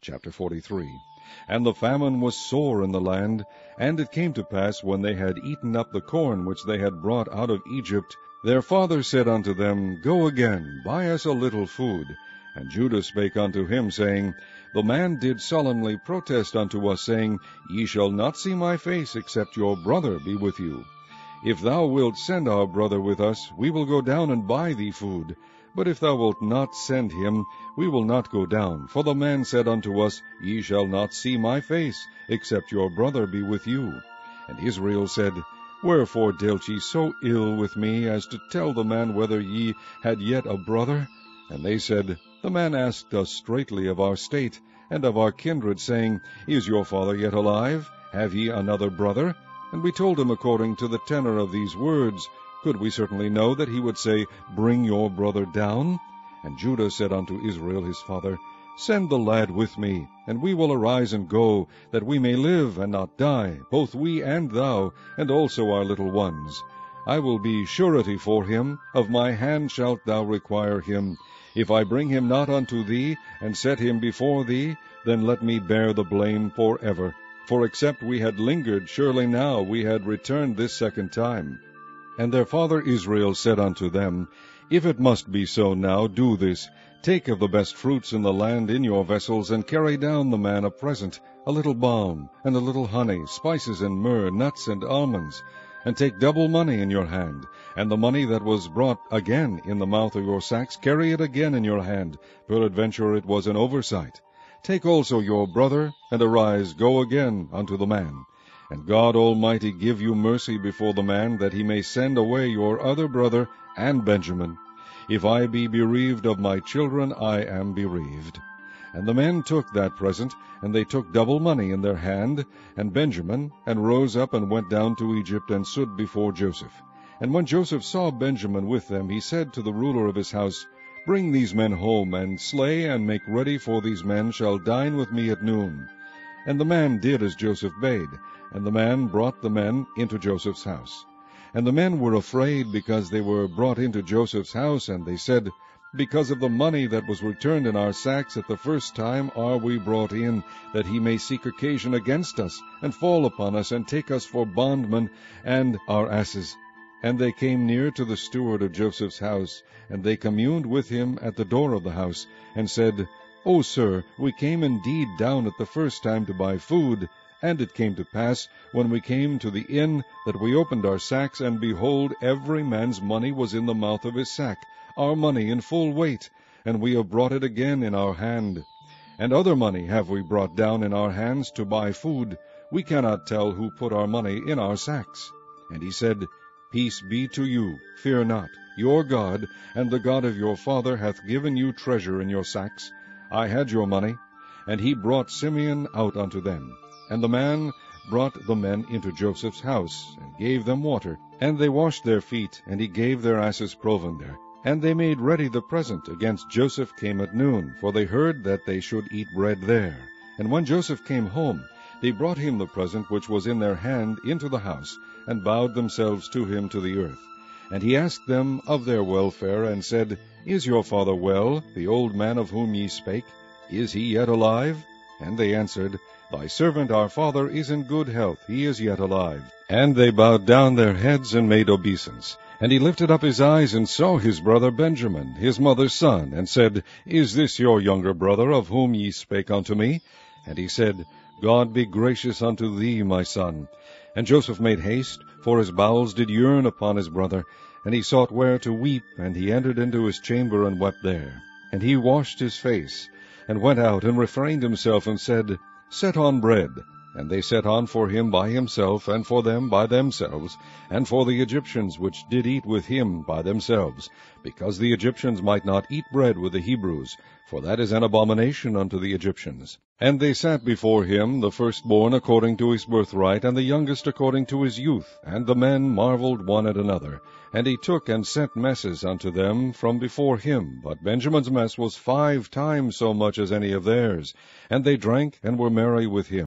Chapter 43. And the famine was sore in the land, and it came to pass, when they had eaten up the corn which they had brought out of Egypt, their father said unto them, Go again, buy us a little food. And Judah spake unto him, saying, The man did solemnly protest unto us, saying, Ye shall not see my face, except your brother be with you. If thou wilt send our brother with us, we will go down and buy thee food. But if thou wilt not send him, we will not go down. For the man said unto us, Ye shall not see my face, except your brother be with you. And Israel said, Wherefore dealt ye so ill with me, as to tell the man whether ye had yet a brother? And they said, The man asked us straitly of our state, and of our kindred, saying, Is your father yet alive? Have ye another brother? And we told him according to the tenor of these words. Could we certainly know that he would say, Bring your brother down? And Judah said unto Israel his father, Send the lad with me, and we will arise and go, that we may live and not die, both we and thou, and also our little ones. I will be surety for him, of my hand shalt thou require him. If I bring him not unto thee, and set him before thee, then let me bear the blame forever. For except we had lingered, surely now we had returned this second time. And their father Israel said unto them, If it must be so now, do this. Take of the best fruits in the land in your vessels, and carry down the man a present, a little balm, and a little honey, spices and myrrh, nuts and almonds. And take double money in your hand, and the money that was brought again in the mouth of your sacks, carry it again in your hand, peradventure it was an oversight. Take also your brother, and arise, go again unto the man. And God Almighty give you mercy before the man, that he may send away your other brother and Benjamin. If I be bereaved of my children, I am bereaved. And the men took that present, and they took double money in their hand, and Benjamin, and rose up and went down to Egypt, and stood before Joseph. And when Joseph saw Benjamin with them, he said to the ruler of his house, Bring these men home, and slay and make ready, for these men shall dine with me at noon. And the man did as Joseph bade, and the man brought the men into Joseph's house. And the men were afraid, because they were brought into Joseph's house, and they said, Because of the money that was returned in our sacks at the first time are we brought in, that he may seek occasion against us, and fall upon us, and take us for bondmen and our asses. And they came near to the steward of Joseph's house, and they communed with him at the door of the house, and said, O sir, we came indeed down at the first time to buy food. And it came to pass, when we came to the inn, that we opened our sacks, and behold, every man's money was in the mouth of his sack, our money in full weight, and we have brought it again in our hand. And other money have we brought down in our hands to buy food. We cannot tell who put our money in our sacks. And he said, Peace be to you, fear not. Your God, and the God of your father, hath given you treasure in your sacks. I had your money. And he brought Simeon out unto them. And the man brought the men into Joseph's house, and gave them water. And they washed their feet, and he gave their asses provender. And they made ready the present against Joseph came at noon, for they heard that they should eat bread there. And when Joseph came home, they brought him the present which was in their hand into the house, and bowed themselves to him to the earth. And he asked them of their welfare, and said, Is your father well, the old man of whom ye spake? Is he yet alive? And they answered, Thy servant our father is in good health, he is yet alive. And they bowed down their heads and made obeisance. And he lifted up his eyes, and saw his brother Benjamin, his mother's son, and said, Is this your younger brother, of whom ye spake unto me? And he said, God be gracious unto thee, my son. And Joseph made haste, for his bowels did yearn upon his brother, and he sought where to weep, and he entered into his chamber, and wept there. And he washed his face, and went out, and refrained himself, and said, Set on bread. And they set on for him by himself, and for them by themselves, and for the Egyptians which did eat with him by themselves, because the Egyptians might not eat bread with the Hebrews, for that is an abomination unto the Egyptians. And they sat before him, the firstborn according to his birthright, and the youngest according to his youth. And the men marveled one at another. And he took and sent messes unto them from before him. But Benjamin's mess was 5 times so much as any of theirs. And they drank and were merry with him.